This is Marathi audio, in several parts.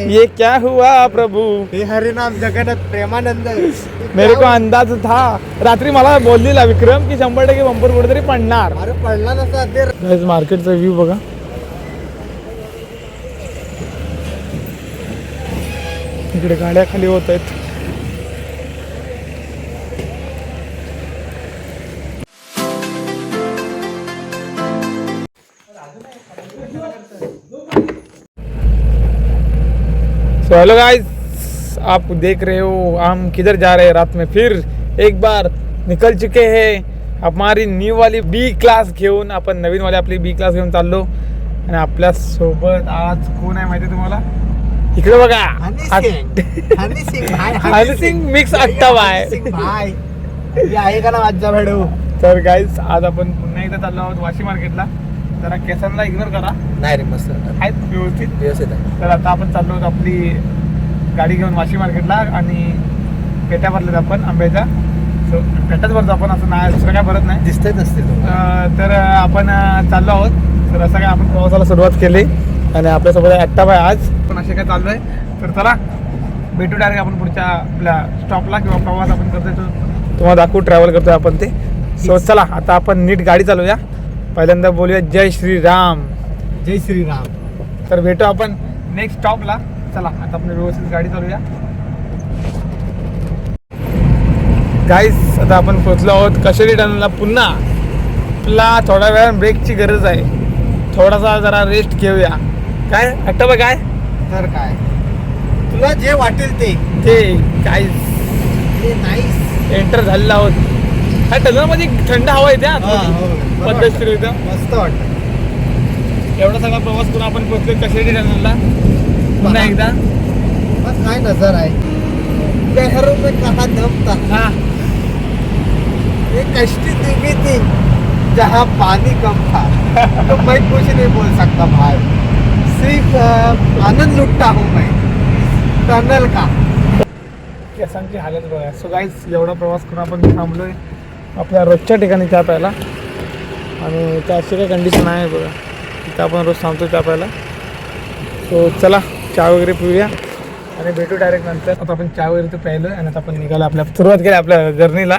ये क्या हुआ प्रभू, हे हरिनाम जगन्नाथ प्रेमानंद. मेरे को अंदाज था. रात्री मला बोललेला विक्रम की 100% बंपर कुठेतरी पडणार. अरे पडला नसा ते. गाइस मार्केटचा व्ह्यू बघा. इकडे गाड्या खाली होत आहेत. तो हेलो गाइस, आप देख रहे हो हम किधर जा रहे हैं. रात में फिर एक बार निकल चुके हैं हमारी न्यू वाली बी क्लास घेऊन. आपण नवीन वाली आपली बी क्लास घेऊन चाललो. आणि आपल्या सोबत आज कोण आहे माहिती तुम्हाला? इकडे बघा, हनी सिंग मिक्स अट्टावा आहे. आहे का ना माझ्या भेडू. तर गाइस आज आपण पुन्हा एकदा चाललो आहोत वाशी मार्केटला. जरा केसांना इग्नोर करा. नाही रे मस्त आहेत व्यवस्थित आहे. तर आता आपण चाललो आहोत आपली गाडी घेऊन वाशी मार्केटला. आणि पेट्या भरल्यात आपण आंब्याच्या. सो पेट्याच भरतो आपण, असं नाही दुसरं काय भरत नाही. दिसतंय नसते तर आपण चाललो आहोत. तर असं काय आपण प्रवासाला सुरुवात केली. आणि आपल्यासोबत ॲक्टिवा आहे आज. पण असे काय चालू आहे. तर चला भेटू डायरेक्ट आपण पुढच्या आपल्या स्टॉपला किंवा प्रवास आपण करतोय तो तुम्हाला दाखवू. ट्रॅव्हल करतोय आपण ते. सो चला आता आपण नीट गाडी चालवूया. पहिल्यांदा बोलूया जय श्रीराम. जय श्रीराम. तर भेटू आपण नेक्स्ट स्टॉपला. चला आता आपण व्यवस्थित गाडी चालूया. गाईस आता आपण पोहोचलो आहोत कशेरी टनलला. पुन्हा आपला थोड्या वेळा ब्रेकची गरज आहे. थोडासा जरा रेस्ट घेऊया. काय आठवं काय तर काय तुला जे वाटेल ते गाईस नाईस. एंटर झालेलो आहोत. ह्या टनलमध्ये थंड हवा येते पद्धतशीर. मस्त वाटतं. एवढा सगळा प्रवास करून आपण पोहोचलो कशेरी टनलला. पुन्हा एकदा बस काय नजर आहे. शहरों में कहाँ दम था. हा ये कश्ती डूबी थी जहाँ पानी कम था. तो मैं कुछ नहीं बोल सकता भाई. सिर्फ आनंद लुटता हूँ मैं टनल का. केसांची हालत बघा. सो गाईस एवढा प्रवास करून आपण थांबलोय आपल्या रोजच्या ठिकाणी चहा प्यायला. आणि त्याची काही कंडिशन आहे बघा. तिथं आपण रोज थांबतो चहा प्यायला. सो चला चहा वगैरे पिऊया आणि भेटू डायरेक्ट नंतर. आता आपण चहा वगैरे तर प्यायलो आणि आता आपण निघालो आपल्या सुरुवात केली आपल्या जर्नीला.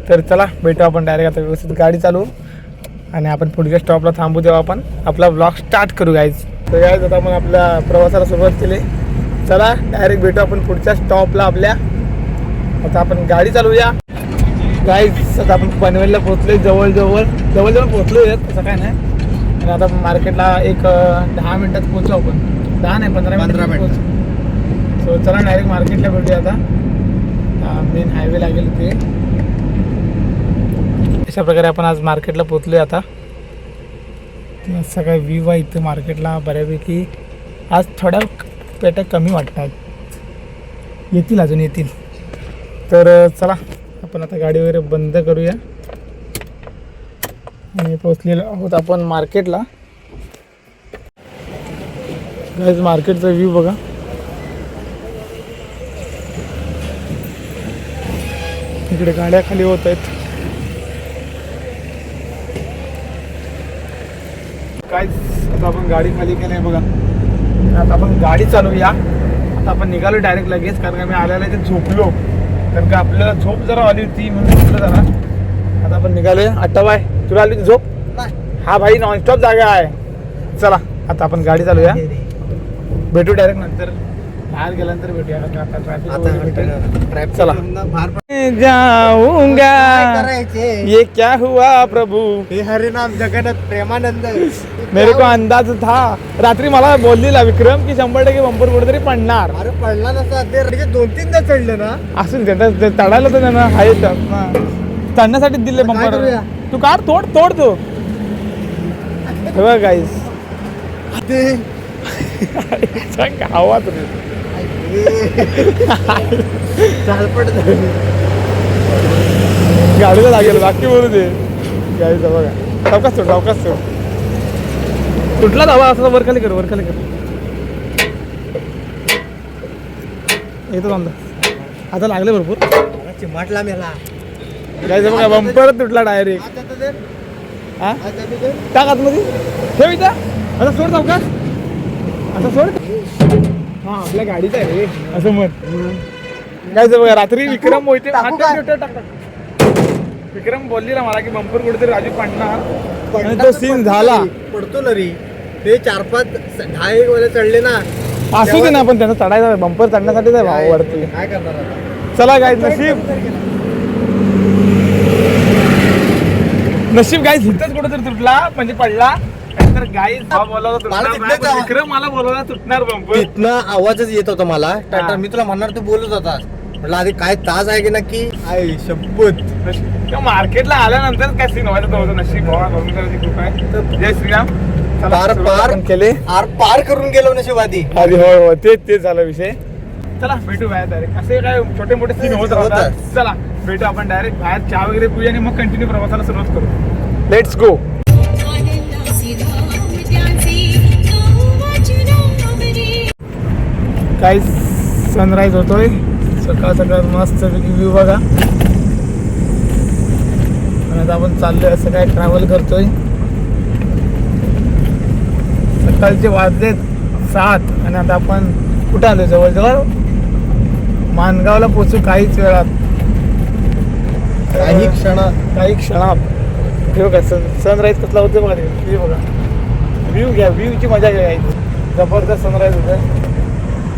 तर चला भेटू आपण डायरेक्ट. आता व्यवस्थित गाडी चालवू आणि आपण पुढच्या स्टॉपला थांबू तेव्हा आपण आपला ब्लॉग स्टार्ट करू गाईज. तर गाईज आता आपण आपल्या प्रवासाला सुरुवात केली. चला डायरेक्ट भेटू आपण पुढच्या स्टॉपला आपल्या. आता आपण गाडी चालवूया गाईज. आता आपण पनवेलला पोहोचलोय. जवळजवळ पोहोचलोय असं काय नाही. आणि आता मार्केटला एक 10 मिनिटात पोहोचू आपण. 10 नाही 15 मिनिट. सो चला डायरेक्ट मार्केटला भेटूया. आता मेन हायवे लागेल ते. अशा प्रकारे आपण आज मार्केटला पोहोचलोय. आता असं काय व्ह्यू आहे इथं मार्केटला बऱ्यापैकी. आज थोड्या पेट्या कमी वाटतात. येतील अजून येतील. तर चला आपण आता गाडी वगैरे बंद करूया. आणि पोहोचलेलो आहोत आपण मार्केटला. गाईज मार्केटचा व्ह्यू बघा. इकडे गाड्या खाली होत आहेत. काय आता आपण गाडी खाली केली आहे बघा. आता आपण गाडी चालवूया. आता आपण निघालो डायरेक्ट लगेच. कारण का मी आल्याला इथे झोपलो. कारण का आपल्याला झोप जरा आली होती म्हणून झोपलं जरा. आता आपण निघालोय. आठवा आहे तुला आली होती झोप. हा भाई नॉनस्टॉप जागा आहे. चला आता आपण गाडी चालूया. भेटू डायरेक्ट नंतर. बाहेर गेल्यानंतर भेटूया. चला जाऊंगा ये क्या हुआ प्रभू. हे हरिनाम जगन्नाथ प्रेमानंद. मेरे को अंदाज था. रात्री मला बोललेला विक्रम की 100% बंपर कुठेतरी पडणार. अरे पडला नसा ते. 2-3दा चढले ना. असं चढायला तर त्यांना आहे चढण्यासाठी दिले बंपर. तू कार तोड तू. बघा गाईस गावात गाडीला लागेल बाकी बोलू दे. गाईचा बघा सावकाश सोड. तुटला धावा असं वर खाली कर. येतो समजा. आता लागले भरपूर. चिमाटला मेला. गाईचा बघा बंपर तुटला डायरेक्ट. हा टाक आतमध्ये ठेव इथं. आता सोड सावकाश. आता सोड. हा आपल्या गाडीचा आहे रे असं मत काय बघा रात्री विक्रम मोहिते टाकू काय? विक्रम बोलली ना मला की बंपर कुठेतरी राजू पडणार पडला आणि तर तो सीन पडतो झाला ना रे, पडतो ना रे ते 4-5 10 वेळे चढले ना असू दे ना पण त्यांना चढायचा बंपर चढण्यासाठीच आहे भाऊ वरती काय करणार आता चला काय नशीब गाय इथंच कुठेतरी तुटला म्हणजे पडला तर गाई बोलावला मला तुटणार तिथनं नाही, पण जावं. विक्रम मला बोलवला तुटणार बंपर तिथनं आवाजच येत होता मला हा. टाटा मी तुला म्हणणार तू बोलत होता म्हटलं आधी काय ताज आहे की नक्की आई शपथ मार्केटला आल्यानंतर काय सीन व्हायचं होतं नशीब भावा भगवंताची कृपा आहे जय श्रीराम चला, पार सुरुवात पार आपण केले आर पार करून गेलो नशीब आधी अरे हो हो तेच झाला विषय चला भेटू बाहेर डायरेक्ट असे काय छोटे मोठे सीन होत राहतात होतात. चला भेटू आपण डायरेक्ट बाहेर चहा वगैरे पिऊया आणि मग कंटिन्यू प्रवासाला सुरुवात करू लेट्स गो काही सनराईज होतोय सकाळ सकाळ मस्त व्ह्यू बघा आणि आता आपण चाललोय असं काय ट्रॅव्हल करतोय सकाळचे वाजलेत 7 आणि आता आपण कुठं आलोय जवळजवळ मानगावला पोचू काहीच वेळात काही क्षणात हे बघा सनराईज कसला होतं बघा ते बघा व्ह्यू घ्या व्ह्यूची मजा घ्या जबरदस्त सनराईज होतं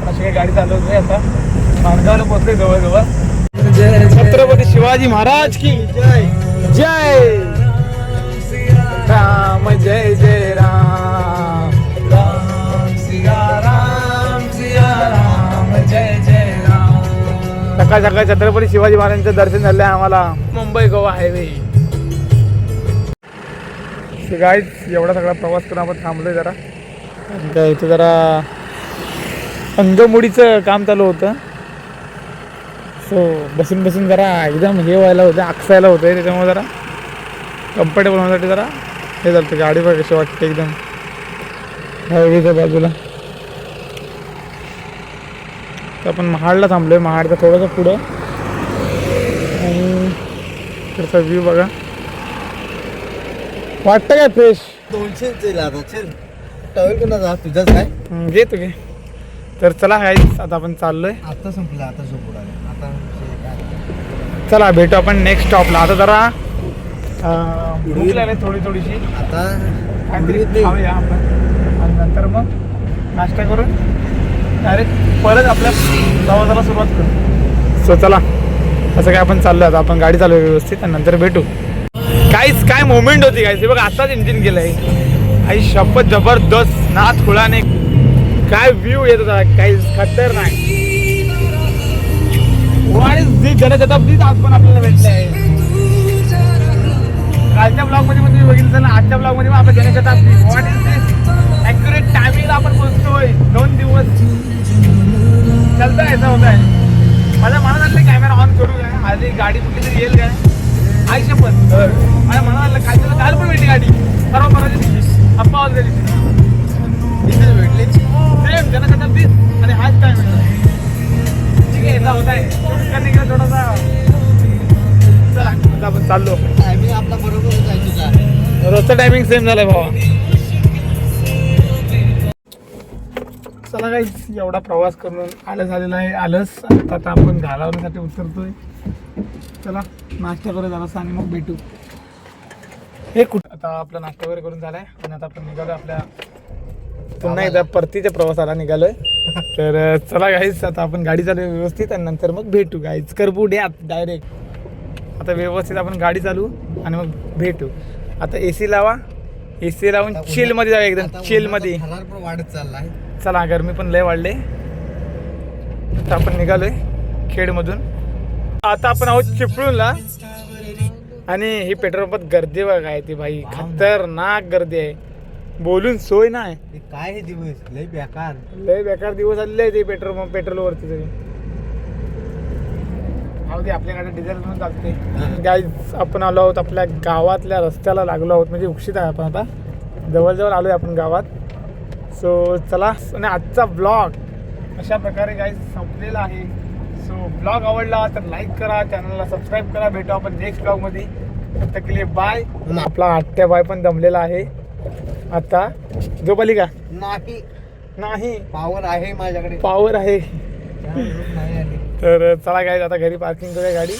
अशी काही गाडी चालवत नाही आता मानगावला पोचले जवळजवळ छत्रपती शिवाजी महाराज की जय जय राम जय जय राम राम सिया राम जय जय राम सकाळ सकाळ छत्रपती शिवाजी महाराजांचं दर्शन झालं आम्हाला मुंबई गोवा हायवे गाईज एवढा सगळा प्रवास करून आपण थांबलोय जरा काय इथं जरा अंगमोडीचं काम चालू होतं सो बसून बसून जरा एकदम हे व्हायला होतं आकसायला होतं त्याच्यामुळे जरा कम्फर्टेबल होण्यासाठी जरा हे झालं गाडी बघ कशी वाटते एकदम हायवेच्या बाजूला तर आपण महाडला थांबलोय महाडचा थोडंसं पुढं आणि त्याचा व्ह्यू बघा वाटतं काय फ्रेश 200 चल आता चल टॉवेल कोणा जा तुझाच काय घे तू घे तर चला गाईज आता आपण चाललोय आता संपला आता झोप उडाला आता काय चला भेटू आपण नेक्स्ट स्टॉपला आता जरा भूक लागली थोडीशी आता काहीतरी खाऊया आपण आणि नंतर मग नाश्ता करून डायरेक्ट परत आपल्या प्रवासाला सुरुवात करू सो चला असं काय आपण चाललो आता आपण गाडी चालू व्यवस्थित आणि नंतर भेटू काय मोमेंट होती काय बघा आताच इंजिन केलंय आई शपथ जबरदस्त नाथ खुळाने काय व्ह्यू येत होता काही खतरनाक जी जनशताब्दीच आज पण आपल्याला भेटले आहे कालच्या ब्लॉग मध्ये पण तुम्ही बघितलं ना आजच्या ब्लॉग मध्ये आपल्या Janshatabdi what is this accurate टायमिंगला आपण पोहोचतोय 2 दिवस चलता ऐसा होत आहे माझ्या मनात आलं कॅमेरा ऑन करू काय आधी गाडी कुठली तरी येईल काय आई शपथ माझ्या मनात आलं काय काल पण भेटली गाडी परवा परवाच्या दिवशी अप्पा वाजल्या दिवशी भेटले सेम जनशताब्दी आणि हाच टाइम ठीक आहे ऐसा होत आहे करणे गेला थोडासा चला आता आपण चाललो टायमिंग आपला बरोबर आहे तुझा रोजचा टायमिंग सेम झालाय भावा चला काही एवढा प्रवास करून आलं झालेला आहे आलंच आता आपण घालावण्यासाठी उतरतोय चला नाश्ता करू जरासा आणि मग भेटू हे कुठं आता आपला नाश्ता वगैरे करून झालाय आणि आता आपण निघालो आपल्या पुन्हा एकदा परतीच्या प्रवासाला निघालोय तर चला गाईज आता आपण गाडी चालू व्यवस्थित आणि नंतर मग भेटू गाईज करबू द्या डायरेक्ट आता व्यवस्थित आपण गाडी चालू आणि मग भेटू आता AC लावा AC लावून चिल मध्ये जाऊया एकदम चिल मध्ये पण वाढत चाललाय चला गरमी पण लय वाढले आता आपण निघालोय खेडमधून आता आपण आहोत चिपळूणला आणि ही पेट्रोल पंपात गर्दी बघा आहे ती भाई खतरनाक गर्दी आहे बोलून सोय नाही काय हे दिवस लय बेकार दिवस आलेले आहे ते पेट्रोलवरती तरी दे आपल्याकडे डिझेल म्हणून चालते गाईज आपण आलो आहोत आपल्या गावातल्या रस्त्याला लागलो आहोत म्हणजे उक्षित आहे आपण आता जवळजवळ आलो आहे आपण गावात सो चला आणि आजचा ब्लॉग अशा प्रकारे गाईज संपलेला आहे सो ब्लॉग आवडला तर लाईक करा चॅनलला सबस्क्राईब करा भेटू आपण नेक्स्ट ब्लॉगमध्ये तब तक के लिए बाय आपला आत्या बाय पण दमलेला आहे आता झोप आली का नाही नाही पावर आहे माझ्याकडे पॉवर आहे. झोप नाही आली. तर चला गाईज आता घरी पार्किंग करूया गाडी